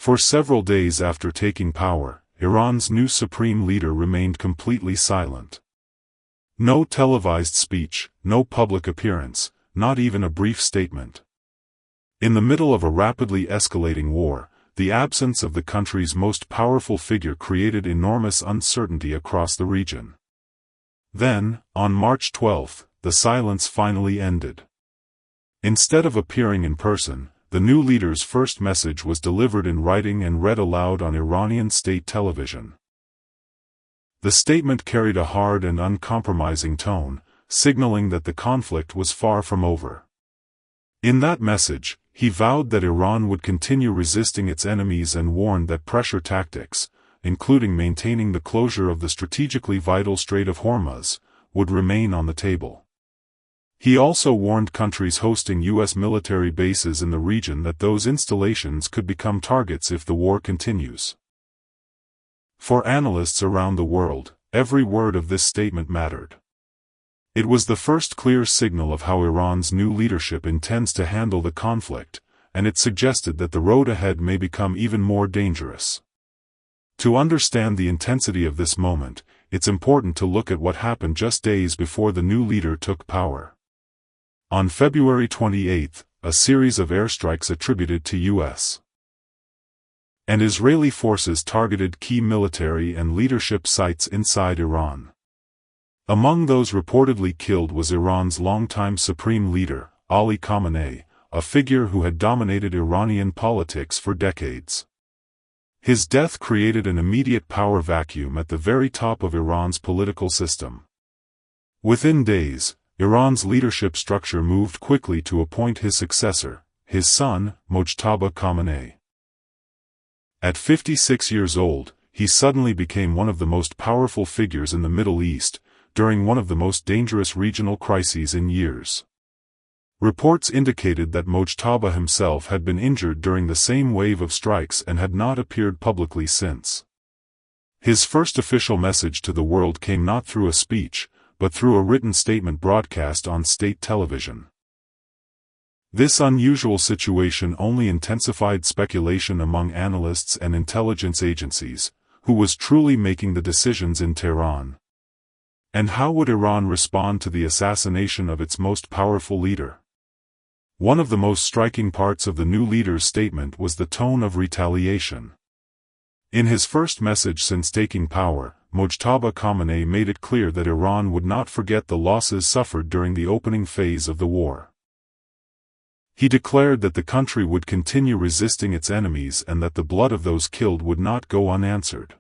For several days after taking power, Iran's new supreme leader remained completely silent. No televised speech, no public appearance, not even a brief statement. In the middle of a rapidly escalating war, the absence of the country's most powerful figure created enormous uncertainty across the region. Then, on March 12, the silence finally ended. Instead of appearing in person, the new leader's first message was delivered in writing and read aloud on Iranian state television. The statement carried a hard and uncompromising tone, signaling that the conflict was far from over. In that message, he vowed that Iran would continue resisting its enemies and warned that pressure tactics, including maintaining the closure of the strategically vital Strait of Hormuz, would remain on the table. He also warned countries hosting U.S. military bases in the region that those installations could become targets if the war continues. For analysts around the world, every word of this statement mattered. It was the first clear signal of how Iran's new leadership intends to handle the conflict, and it suggested that the road ahead may become even more dangerous. To understand the intensity of this moment, it's important to look at what happened just days before the new leader took power. On February 28, a series of airstrikes attributed to U.S. and Israeli forces targeted key military and leadership sites inside Iran. Among those reportedly killed was Iran's longtime supreme leader, Ali Khamenei, a figure who had dominated Iranian politics for decades. His death created an immediate power vacuum at the very top of Iran's political system. Within days, Iran's leadership structure moved quickly to appoint his successor, his son, Mojtaba Khamenei. At 56 years old, he suddenly became one of the most powerful figures in the Middle East, during one of the most dangerous regional crises in years. Reports indicated that Mojtaba himself had been injured during the same wave of strikes and had not appeared publicly since. His first official message to the world came not through a speech, but through a written statement broadcast on state television. This unusual situation only intensified speculation among analysts and intelligence agencies, who was truly making the decisions in Tehran. And how would Iran respond to the assassination of its most powerful leader? One of the most striking parts of the new leader's statement was the tone of retaliation. In his first message since taking power, Mojtaba Khamenei made it clear that Iran would not forget the losses suffered during the opening phase of the war. He declared that the country would continue resisting its enemies and that the blood of those killed would not go unanswered.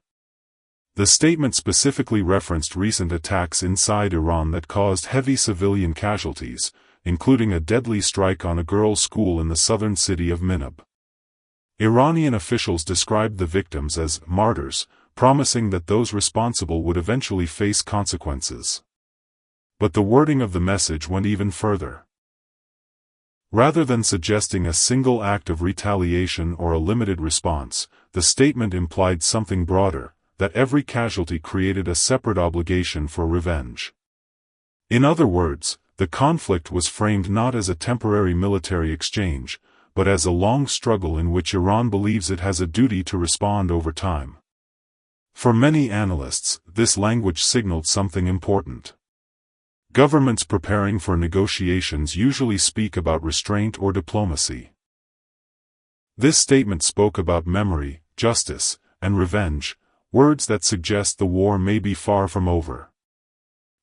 The statement specifically referenced recent attacks inside Iran that caused heavy civilian casualties, including a deadly strike on a girls' school in the southern city of Minab. Iranian officials described the victims as martyrs, promising that those responsible would eventually face consequences. But the wording of the message went even further. Rather than suggesting a single act of retaliation or a limited response, the statement implied something broader, that every casualty created a separate obligation for revenge. In other words, the conflict was framed not as a temporary military exchange, but as a long struggle in which Iran believes it has a duty to respond over time. For many analysts, this language signaled something important. Governments preparing for negotiations usually speak about restraint or diplomacy. This statement spoke about memory, justice, and revenge, words that suggest the war may be far from over.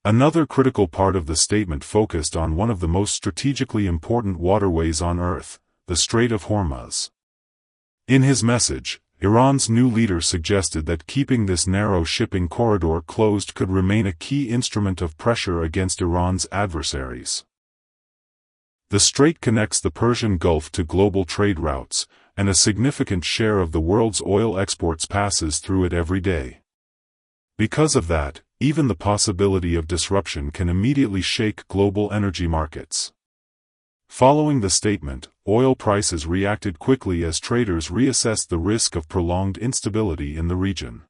Another critical part of the statement focused on one of the most strategically important waterways on Earth, the Strait of Hormuz. In his message, Iran's new leader suggested that keeping this narrow shipping corridor closed could remain a key instrument of pressure against Iran's adversaries. The strait connects the Persian Gulf to global trade routes, and a significant share of the world's oil exports passes through it every day. Because of that, even the possibility of disruption can immediately shake global energy markets. Following the statement, oil prices reacted quickly as traders reassessed the risk of prolonged instability in the region.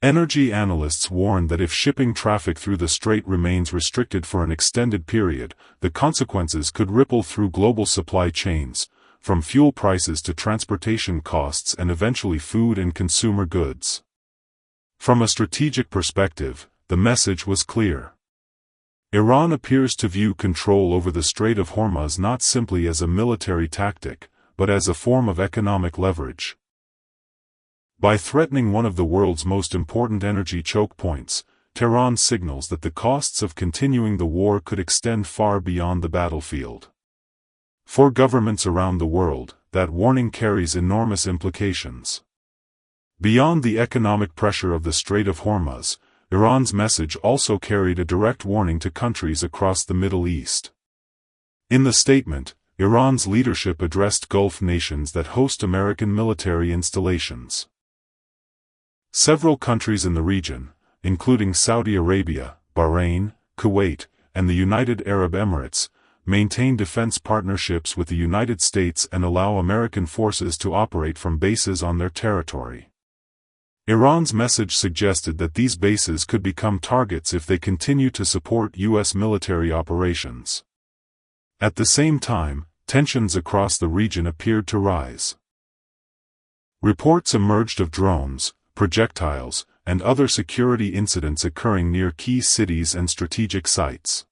Energy analysts warn that if shipping traffic through the strait remains restricted for an extended period, the consequences could ripple through global supply chains, from fuel prices to transportation costs and eventually food and consumer goods. From a strategic perspective, the message was clear. Iran appears to view control over the Strait of Hormuz not simply as a military tactic, but as a form of economic leverage. By threatening one of the world's most important energy choke points, Tehran signals that the costs of continuing the war could extend far beyond the battlefield. For governments around the world, that warning carries enormous implications. Beyond the economic pressure of the Strait of Hormuz, Iran's message also carried a direct warning to countries across the Middle East. In the statement, Iran's leadership addressed Gulf nations that host American military installations. Several countries in the region, including Saudi Arabia, Bahrain, Kuwait, and the United Arab Emirates, maintain defense partnerships with the United States and allow American forces to operate from bases on their territory. Iran's message suggested that these bases could become targets if they continue to support U.S. military operations. At the same time, tensions across the region appeared to rise. Reports emerged of drones, projectiles, and other security incidents occurring near key cities and strategic sites.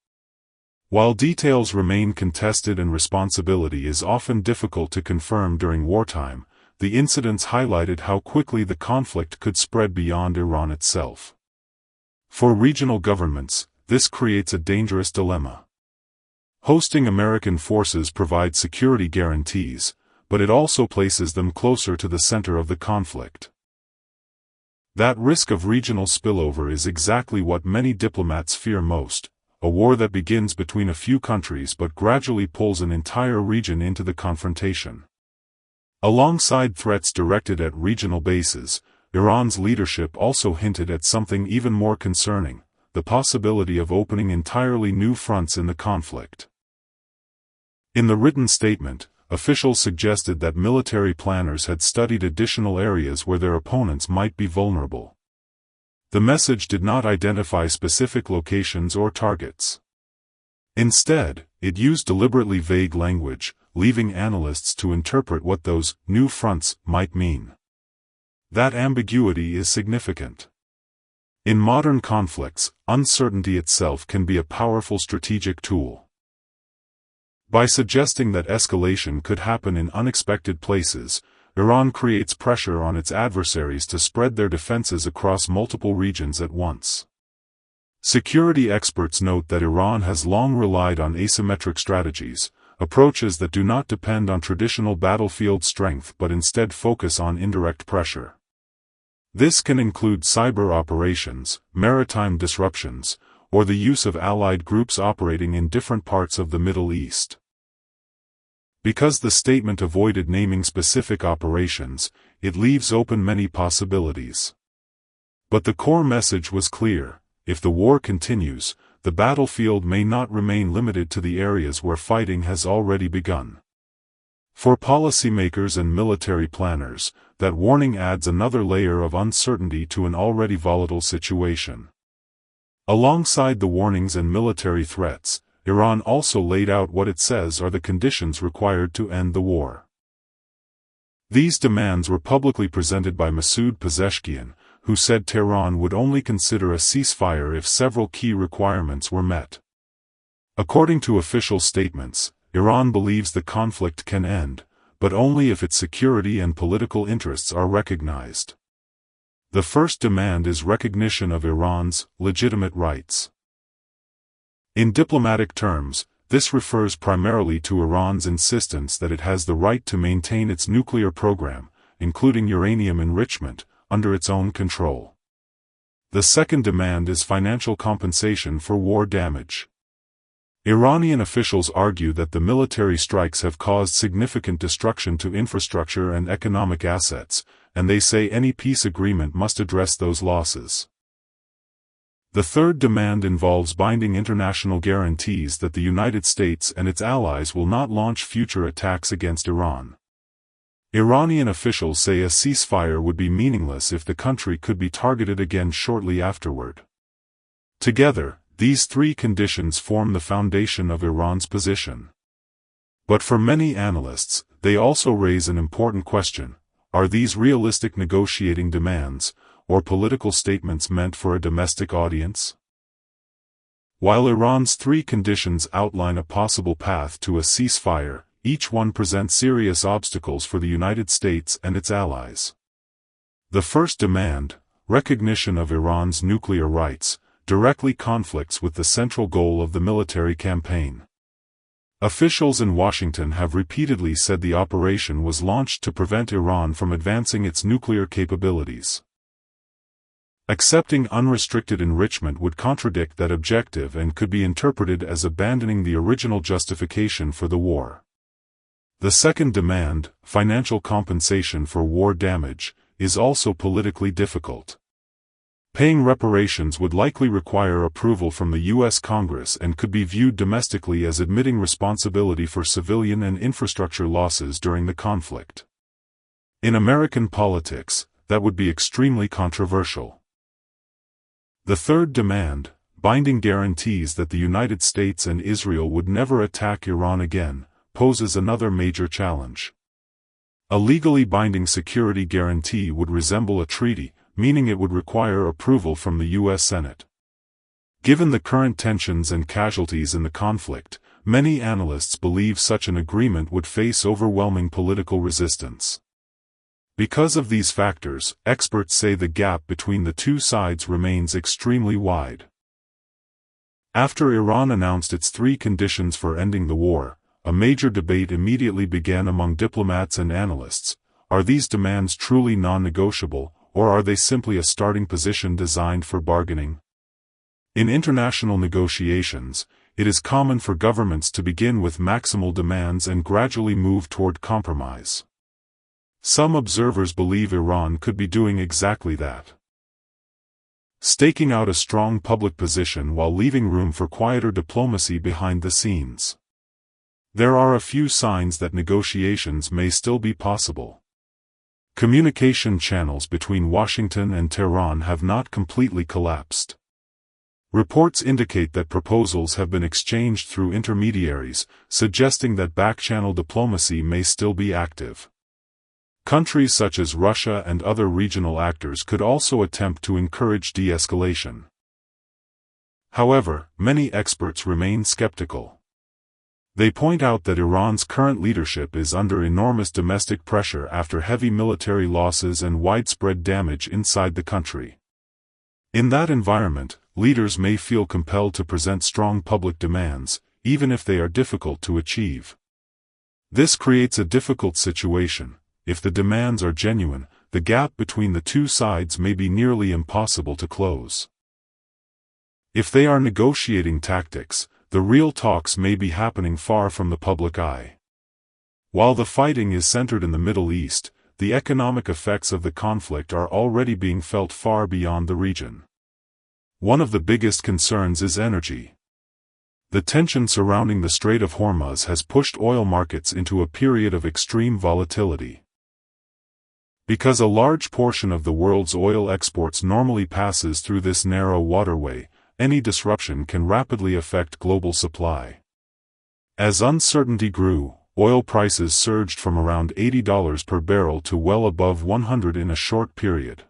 While details remain contested and responsibility is often difficult to confirm during wartime, the incidents highlighted how quickly the conflict could spread beyond Iran itself. For regional governments, this creates a dangerous dilemma. Hosting American forces provides security guarantees, but it also places them closer to the center of the conflict. That risk of regional spillover is exactly what many diplomats fear most, a war that begins between a few countries but gradually pulls an entire region into the confrontation. Alongside threats directed at regional bases, Iran's leadership also hinted at something even more concerning: the possibility of opening entirely new fronts in the conflict. In the written statement, officials suggested that military planners had studied additional areas where their opponents might be vulnerable. The message did not identify specific locations or targets. Instead, it used deliberately vague language, leaving analysts to interpret what those new fronts might mean. That ambiguity is significant. In modern conflicts, uncertainty itself can be a powerful strategic tool. By suggesting that escalation could happen in unexpected places, Iran creates pressure on its adversaries to spread their defenses across multiple regions at once. Security experts note that Iran has long relied on asymmetric strategies, approaches that do not depend on traditional battlefield strength but instead focus on indirect pressure. This can include cyber operations, maritime disruptions, or the use of allied groups operating in different parts of the Middle East. Because the statement avoided naming specific operations, it leaves open many possibilities. But the core message was clear: if the war continues, the battlefield may not remain limited to the areas where fighting has already begun. For policymakers and military planners, that warning adds another layer of uncertainty to an already volatile situation. Alongside the warnings and military threats, Iran also laid out what it says are the conditions required to end the war. These demands were publicly presented by Masoud Pezeshkian, who said Tehran would only consider a ceasefire if several key requirements were met. According to official statements, Iran believes the conflict can end, but only if its security and political interests are recognized. The first demand is recognition of Iran's legitimate rights. In diplomatic terms, this refers primarily to Iran's insistence that it has the right to maintain its nuclear program, including uranium enrichment, under its own control. The second demand is financial compensation for war damage. Iranian officials argue that the military strikes have caused significant destruction to infrastructure and economic assets, and they say any peace agreement must address those losses. The third demand involves binding international guarantees that the United States and its allies will not launch future attacks against Iran. Iranian officials say a ceasefire would be meaningless if the country could be targeted again shortly afterward. Together, these three conditions form the foundation of Iran's position. But for many analysts, they also raise an important question: are these realistic negotiating demands, or political statements meant for a domestic audience? While Iran's three conditions outline a possible path to a ceasefire, each one presents serious obstacles for the United States and its allies. The first demand, recognition of Iran's nuclear rights, directly conflicts with the central goal of the military campaign. Officials in Washington have repeatedly said the operation was launched to prevent Iran from advancing its nuclear capabilities. Accepting unrestricted enrichment would contradict that objective and could be interpreted as abandoning the original justification for the war. The second demand, financial compensation for war damage, is also politically difficult. Paying reparations would likely require approval from the U.S. Congress and could be viewed domestically as admitting responsibility for civilian and infrastructure losses during the conflict. In American politics, that would be extremely controversial. The third demand, binding guarantees that the United States and Israel would never attack Iran again, poses another major challenge. A legally binding security guarantee would resemble a treaty, meaning it would require approval from the U.S. Senate. Given the current tensions and casualties in the conflict, many analysts believe such an agreement would face overwhelming political resistance. Because of these factors, experts say the gap between the two sides remains extremely wide. After Iran announced its three conditions for ending the war, a major debate immediately began among diplomats and analysts. Are these demands truly non-negotiable, or are they simply a starting position designed for bargaining? In international negotiations, it is common for governments to begin with maximal demands and gradually move toward compromise. Some observers believe Iran could be doing exactly that, staking out a strong public position while leaving room for quieter diplomacy behind the scenes. There are a few signs that negotiations may still be possible. Communication channels between Washington and Tehran have not completely collapsed. Reports indicate that proposals have been exchanged through intermediaries, suggesting that back-channel diplomacy may still be active. Countries such as Russia and other regional actors could also attempt to encourage de-escalation. However, many experts remain skeptical. They point out that Iran's current leadership is under enormous domestic pressure after heavy military losses and widespread damage inside the country. In that environment, leaders may feel compelled to present strong public demands, even if they are difficult to achieve. This creates a difficult situation. If the demands are genuine, the gap between the two sides may be nearly impossible to close. If they are negotiating tactics, the real talks may be happening far from the public eye. While the fighting is centered in the Middle East, the economic effects of the conflict are already being felt far beyond the region. One of the biggest concerns is energy. The tension surrounding the Strait of Hormuz has pushed oil markets into a period of extreme volatility. Because a large portion of the world's oil exports normally passes through this narrow waterway, any disruption can rapidly affect global supply. As uncertainty grew, oil prices surged from around $80 per barrel to well above $100 in a short period.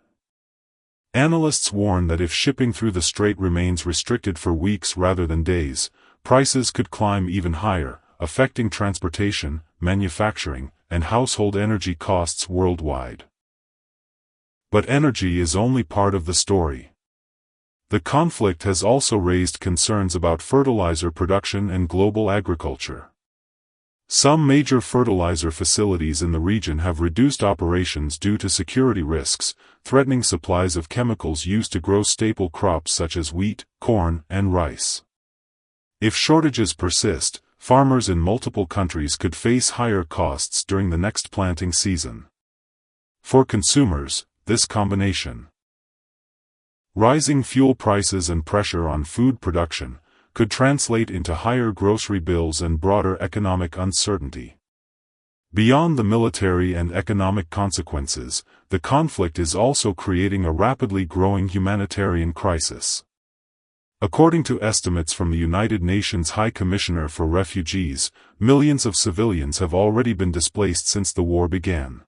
Analysts warn that if shipping through the strait remains restricted for weeks rather than days, prices could climb even higher, affecting transportation, manufacturing, and household energy costs worldwide. But energy is only part of the story. The conflict has also raised concerns about fertilizer production and global agriculture. Some major fertilizer facilities in the region have reduced operations due to security risks, threatening supplies of chemicals used to grow staple crops such as wheat, corn, and rice. If shortages persist, farmers in multiple countries could face higher costs during the next planting season. For consumers, this combination, rising fuel prices and pressure on food production, could translate into higher grocery bills and broader economic uncertainty. Beyond the military and economic consequences, the conflict is also creating a rapidly growing humanitarian crisis. According to estimates from the United Nations High Commissioner for Refugees, millions of civilians have already been displaced since the war began.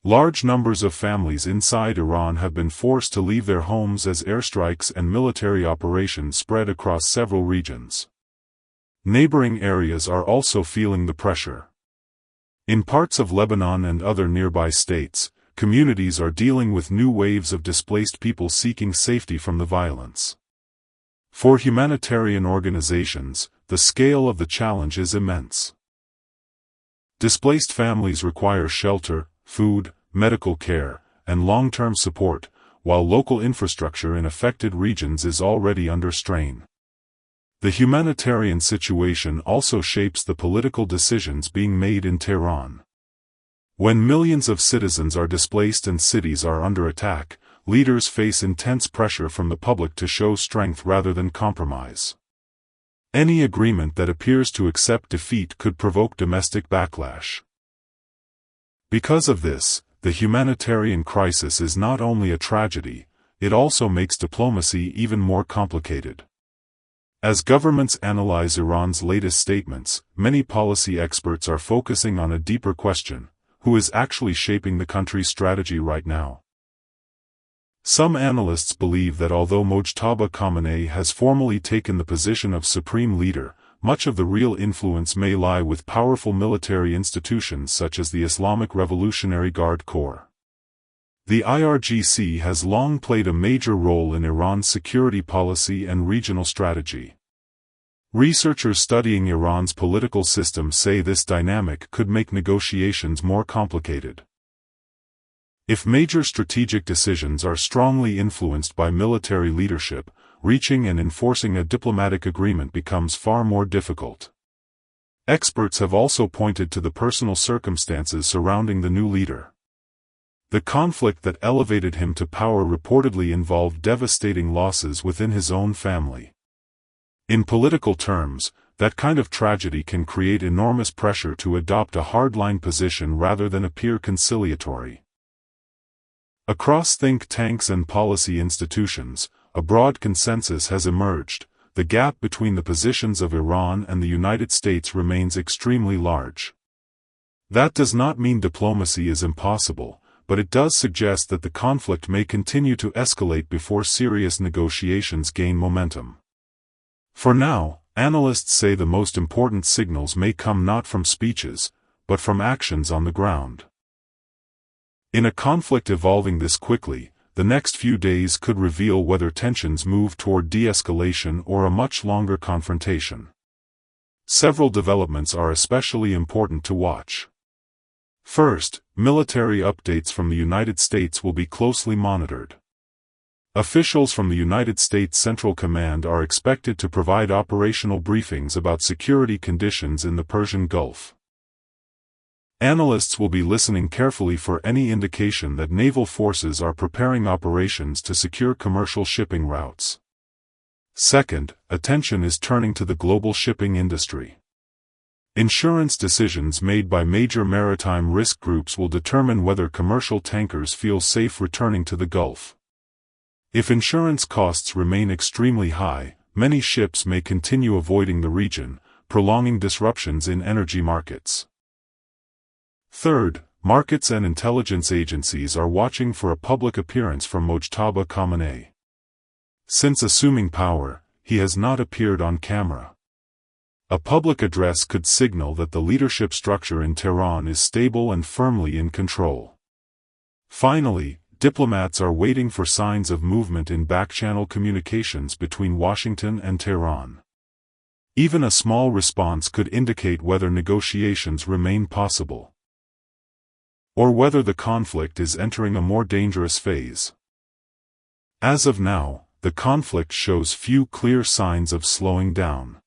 Large numbers of families inside Iran have been forced to leave their homes as airstrikes and military operations spread across several regions. Neighboring areas are also feeling the pressure. In parts of Lebanon and other nearby states, communities are dealing with new waves of displaced people seeking safety from the violence. For humanitarian organizations, the scale of the challenge is immense. Displaced families require shelter, food, medical care, and long-term support, while local infrastructure in affected regions is already under strain. The humanitarian situation also shapes the political decisions being made in Tehran. When millions of citizens are displaced and cities are under attack, leaders face intense pressure from the public to show strength rather than compromise. Any agreement that appears to accept defeat could provoke domestic backlash. Because of this, the humanitarian crisis is not only a tragedy, it also makes diplomacy even more complicated. As governments analyze Iran's latest statements, many policy experts are focusing on a deeper question: who is actually shaping the country's strategy right now? Some analysts believe that although Mojtaba Khamenei has formally taken the position of supreme leader, much of the real influence may lie with powerful military institutions such as the Islamic Revolutionary Guard Corps. The IRGC has long played a major role in Iran's security policy and regional strategy. Researchers studying Iran's political system say this dynamic could make negotiations more complicated. If major strategic decisions are strongly influenced by military leadership, reaching and enforcing a diplomatic agreement becomes far more difficult. Experts have also pointed to the personal circumstances surrounding the new leader. The conflict that elevated him to power reportedly involved devastating losses within his own family. In political terms, that kind of tragedy can create enormous pressure to adopt a hardline position rather than appear conciliatory. Across think tanks and policy institutions, a broad consensus has emerged: the gap between the positions of Iran and the United States remains extremely large. That does not mean diplomacy is impossible, but it does suggest that the conflict may continue to escalate before serious negotiations gain momentum. For now, analysts say the most important signals may come not from speeches, but from actions on the ground. In a conflict evolving this quickly, the next few days could reveal whether tensions move toward de-escalation or a much longer confrontation. Several developments are especially important to watch. First, military updates from the United States will be closely monitored. Officials from the United States Central Command are expected to provide operational briefings about security conditions in the Persian Gulf. Analysts will be listening carefully for any indication that naval forces are preparing operations to secure commercial shipping routes. Second, attention is turning to the global shipping industry. Insurance decisions made by major maritime risk groups will determine whether commercial tankers feel safe returning to the Gulf. If insurance costs remain extremely high, many ships may continue avoiding the region, prolonging disruptions in energy markets. Third, markets and intelligence agencies are watching for a public appearance from Mojtaba Khamenei. Since assuming power, he has not appeared on camera. A public address could signal that the leadership structure in Tehran is stable and firmly in control. Finally, diplomats are waiting for signs of movement in back-channel communications between Washington and Tehran. Even a small response could indicate whether negotiations remain possible, or whether the conflict is entering a more dangerous phase. As of now, the conflict shows few clear signs of slowing down.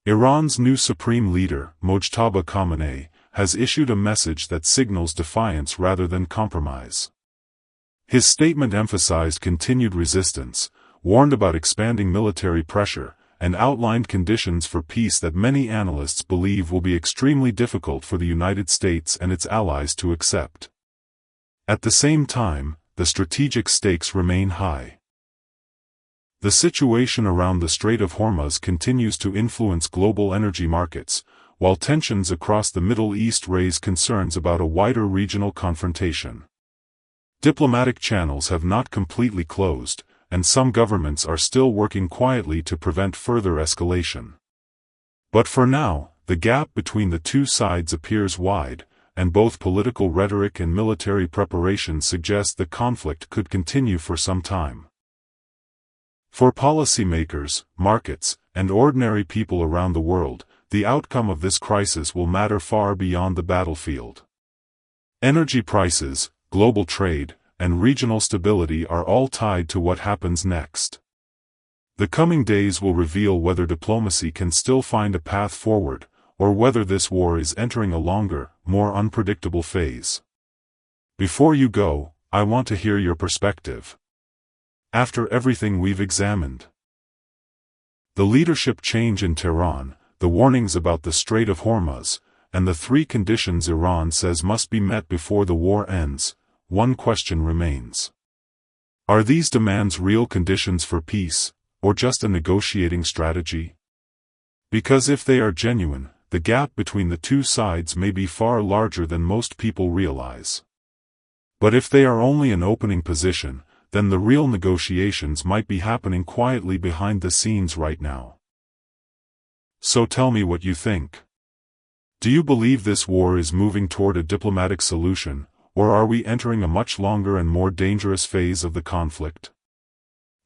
Iran's new supreme leader, Mojtaba Khamenei, has issued a message that signals defiance rather than compromise. His statement emphasized continued resistance, warned about expanding military pressure, and outlined conditions for peace that many analysts believe will be extremely difficult for the United States and its allies to accept. At the same time, the strategic stakes remain high. The situation around the Strait of Hormuz continues to influence global energy markets, while tensions across the Middle East raise concerns about a wider regional confrontation. Diplomatic channels have not completely closed, and some governments are still working quietly to prevent further escalation. But for now, the gap between the two sides appears wide, and both political rhetoric and military preparation suggest the conflict could continue for some time. For policymakers, markets, and ordinary people around the world, the outcome of this crisis will matter far beyond the battlefield. Energy prices, global trade, and regional stability are all tied to what happens next. The coming days will reveal whether diplomacy can still find a path forward, or whether this war is entering a longer, more unpredictable phase. Before you go, I want to hear your perspective. After everything we've examined, the leadership change in Tehran, the warnings about the Strait of Hormuz, and the three conditions Iran says must be met before the war ends, one question remains. Are these demands real conditions for peace, or just a negotiating strategy? Because if they are genuine, the gap between the two sides may be far larger than most people realize. But if they are only an opening position, then the real negotiations might be happening quietly behind the scenes right now. So tell me what you think. Do you believe this war is moving toward a diplomatic solution, or are we entering a much longer and more dangerous phase of the conflict?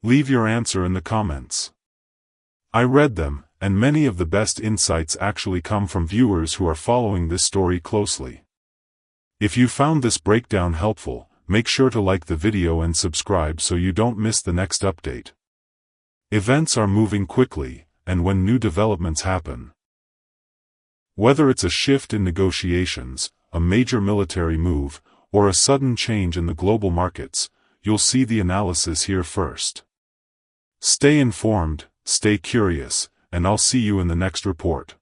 Leave your answer in the comments. I read them, and many of the best insights actually come from viewers who are following this story closely. If you found this breakdown helpful, make sure to like the video and subscribe so you don't miss the next update. Events are moving quickly, and when new developments happen, whether it's a shift in negotiations, a major military move, or a sudden change in the global markets, you'll see the analysis here first. Stay informed, stay curious, and I'll see you in the next report.